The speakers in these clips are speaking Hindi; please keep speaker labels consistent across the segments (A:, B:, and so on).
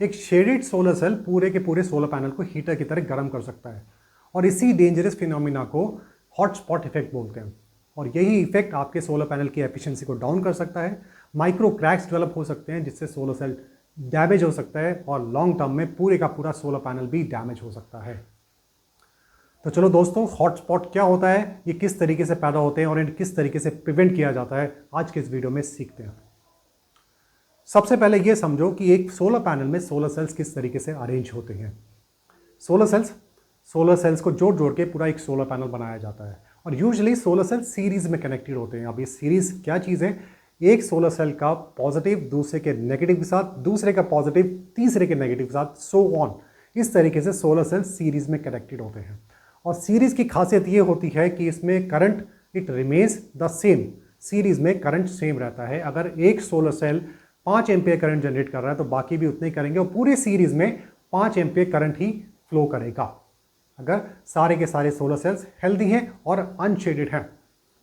A: एक शेडेड सोलर सेल पूरे के पूरे सोलर पैनल को हीटर की तरह गर्म कर सकता है और इसी डेंजरस फिनोमिना को हॉटस्पॉट इफेक्ट बोलते हैं। और यही इफेक्ट आपके सोलर पैनल की एफिशिएंसी को डाउन कर सकता है। माइक्रो क्रैक्स डेवलप हो सकते हैं जिससे सोलर सेल डैमेज हो सकता है और लॉन्ग टर्म में पूरे का पूरा सोलर पैनल भी डैमेज हो सकता है। तो चलो दोस्तों, हॉटस्पॉट क्या होता है, ये किस तरीके से पैदा होते हैं और इन्हें किस तरीके से प्रिवेंट किया जाता है, आज के इस वीडियो में सीखते हैं। सबसे पहले ये समझो कि एक सोलर पैनल में सोलर सेल्स किस तरीके से अरेंज होते हैं। सोलर सेल्स को जोड़ जोड़ के पूरा एक सोलर पैनल बनाया जाता है और यूजुअली सोलर सेल्स सीरीज में कनेक्टेड होते हैं। अब ये सीरीज क्या चीज़ है, एक सोलर सेल का पॉजिटिव दूसरे के नेगेटिव के साथ, दूसरे का पॉजिटिव तीसरे के नेगेटिव के साथ, सो ऑन। इस तरीके से सोलर सेल्स सीरीज में कनेक्टेड होते हैं और सीरीज की खासियत ये होती है कि इसमें current it remains the same. Series में करंट सेम रहता है। अगर एक solar cell 5 ampere current generate कर रहा है तो बाकी भी उतने ही करेंगे और पूरे सीरीज में 5 एम्पियर करंट ही फ्लो करेगा, अगर सारे के सारे सोलर सेल्स हेल्दी हैं और अनशेडेड हैं।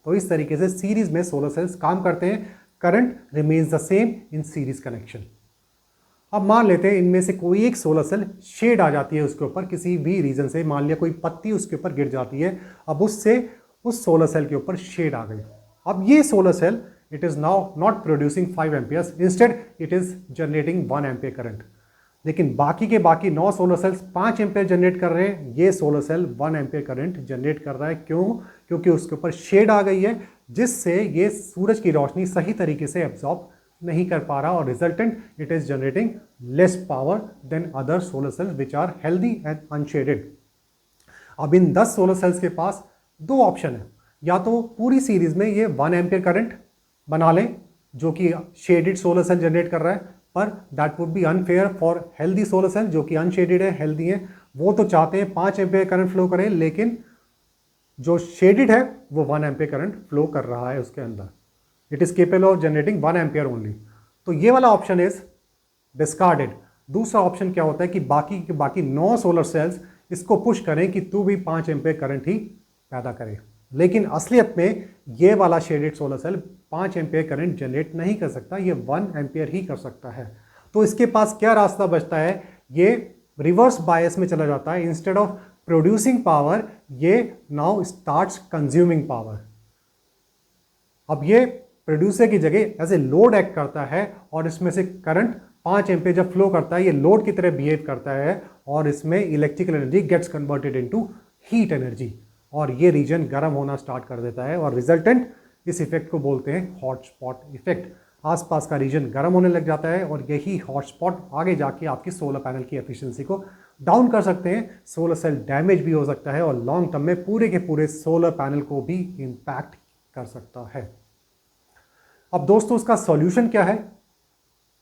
A: तो इस तरीके से सीरीज में सोलर सेल्स काम करते हैं। Current remains the same in series connection. अब मान लेते हैं इनमें से कोई एक सोलर सेल शेड आ जाती है उसके ऊपर, किसी भी रीजन से, मान लिया कोई पत्ती उसके ऊपर गिर जाती है, अब उससे उस सोलर सेल के ऊपर शेड आ गई। अब ये solar cell it is now not producing 5 amperes, instead it is generating 1 ampere current. लेकिन बाकी के बाकी 9 सोलर सेल्स 5 एम्पियर जनरेट कर रहे हैं, ये solar cell 1 ampere current generate कर रहा है। क्यों? क्योंकि उसके ऊपर शेड आ गई है जिससे ये सूरज की रोशनी सही तरीके से एब्जॉर्ब नहीं कर पा रहा और resultant it is generating less power than other solar cells which are healthy and unshaded. अब इन 10 सोलर सेल्स के पास दो ऑप्शन है, या तो पूरी सीरीज में ये 1 एम्पियर करंट बना लें जो कि शेडेड सोलर सेल जनरेट कर रहा है, पर that would be unfair for healthy solar cell जो कि अनशेडेड है, हेल्दी है। वो तो चाहते हैं 5 एम्पियर करंट फ्लो करें, लेकिन जो शेडेड है वो 1 एम्पियर करंट फ्लो कर रहा है उसके अंदर। It is capable of generating 1 ampere only. तो ये वाला ऑप्शन इज डिस्कार्डेड। दूसरा ऑप्शन क्या होता है कि बाकी 9 सोलर सेल्स इसको पुश करें कि तू भी 5 एम्पियर करंट ही पैदा करे। लेकिन असलियत में ये वाला shaded solar cell 5 ampere current generate नहीं कर सकता, ये 1 एम्पियर ही कर सकता है। तो इसके पास क्या रास्ता बचता है, ये रिवर्स बायस में चला जाता है। इंस्टेड ऑफ प्रोड्यूसिंग पावर ये नाउ स्टार्ट्स कंज्यूमिंग पावर। अब ये प्रोड्यूसर की जगह एज ए लोड एक्ट करता है और इसमें से करंट 5 एम्पियर जब फ्लो करता है ये लोड की तरह बिहेव करता है और इसमें electrical energy gets converted into heat energy और ये रीजन गर्म होना स्टार्ट कर देता है और रिजल्टेंट इस इफेक्ट को बोलते हैं हॉटस्पॉट इफेक्ट। आसपास का रीजन गर्म होने लग जाता है और यही हॉटस्पॉट आगे जाके आपकी सोलर पैनल की एफिशिएंसी को डाउन कर सकते हैं। सोलर सेल डैमेज भी हो सकता है और लॉन्ग टर्म में पूरे के पूरे सोलर पैनल को भी इंपैक्ट कर सकता है। अब दोस्तों इसका सॉल्यूशन क्या है?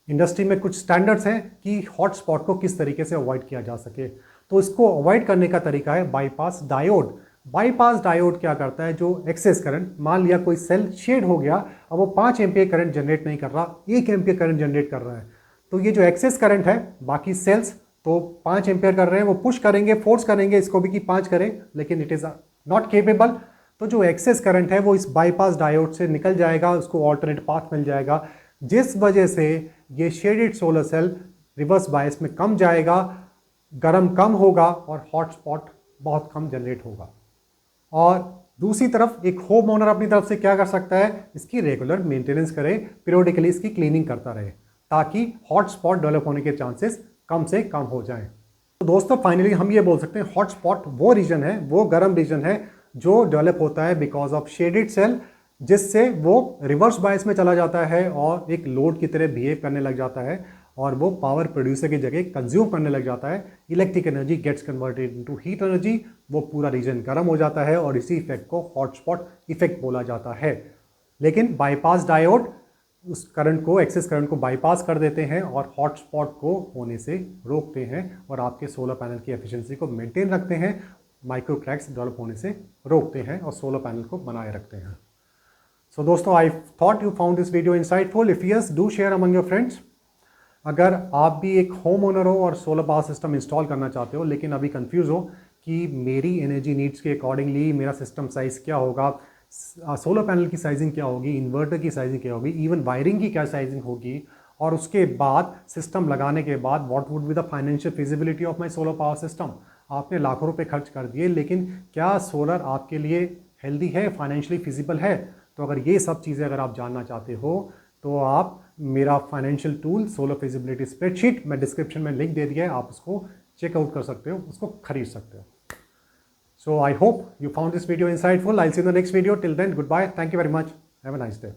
A: इंडस्ट्री में कुछ स्टैंडर्ड्स हैं कि हॉटस्पॉट को किस तरीके से अवॉइड किया जा सके। तो इसको अवॉइड करने का तरीका है बाईपास डायोड। बाईपास डायोड क्या करता है, जो एक्सेस करंट, मान लिया कोई सेल शेड हो गया, अब वो 5 एम्पियर करंट जनरेट नहीं कर रहा, 1 एम्पियर करंट जनरेट कर रहा है, तो ये जो एक्सेस करंट है, बाकी सेल्स तो 5 एम्पियर कर रहे हैं, वो पुश करेंगे, फोर्स करेंगे इसको भी कि 5 करें, लेकिन इट इज नॉट केपेबल। तो जो एक्सेस करंट है वो इस बाईपास डायोड से निकल जाएगा, उसको ऑल्टरनेट पाथ मिल जाएगा, जिस वजह से ये shaded solar cell reverse bias में कम जाएगा, गर्म कम होगा और हॉटस्पॉट बहुत कम जनरेट होगा। और दूसरी तरफ एक होम ओनर अपनी तरफ से क्या कर सकता है, इसकी रेगुलर मेंटेनेंस करे, पीरियोडिकली इसकी क्लीनिंग करता रहे ताकि हॉटस्पॉट डेवलप होने के चांसेस कम से कम हो जाएं। तो दोस्तों फाइनली हम ये बोल सकते हैं हॉटस्पॉट वो रीजन है, वो गर्म रीजन है जो डेवलप होता है बिकॉज ऑफ शेडेड सेल, जिससे वो रिवर्स बायस में चला जाता है और एक लोड की तरह बिहेव करने लग जाता है और वो पावर प्रोड्यूसर की जगह कंज्यूम करने लग जाता है। Electric energy gets converted into heat energy, वो पूरा रीजन गर्म हो जाता है और इसी इफेक्ट को हॉटस्पॉट इफेक्ट बोला जाता है। लेकिन बाईपास डायोड उस करंट को, एक्सेस करंट को बाईपास कर देते हैं और हॉटस्पॉट को होने से रोकते हैं और आपके सोलर पैनल की एफिशिएंसी को मेंटेन रखते हैं, माइक्रो क्रैक्स डेवलप होने से रोकते हैं और सोलर पैनल को बनाए रखते हैं। सो दोस्तों, I thought you found this video insightful. If yes, do share among your friends. अगर आप भी एक होम ओनर हो और सोलर पावर सिस्टम इंस्टॉल करना चाहते हो लेकिन अभी कंफ्यूज हो कि मेरी एनर्जी नीड्स के अकॉर्डिंगली मेरा सिस्टम साइज़ क्या होगा, सोलर पैनल की साइजिंग क्या होगी, इन्वर्टर की साइजिंग क्या होगी, इवन वायरिंग की क्या साइजिंग होगी और उसके बाद सिस्टम लगाने के बाद what would be the financial feasibility of my solar power system. आपने लाखों रुपए खर्च कर दिए, लेकिन क्या सोलर आपके लिए हेल्दी है, फाइनेंशियली फिजिबल है? तो अगर ये सब चीज़ें अगर आप जानना चाहते हो तो आप मेरा financial tool solar feasibility spreadsheet मैं डिस्क्रिप्शन में लिंक दे दिया है, आप उसको चेकआउट कर सकते हो, उसको खरीद सकते हो। So I hope you found this video insightful. I'll see you in the next video. Till then, goodbye. Thank you very much. Have a nice day.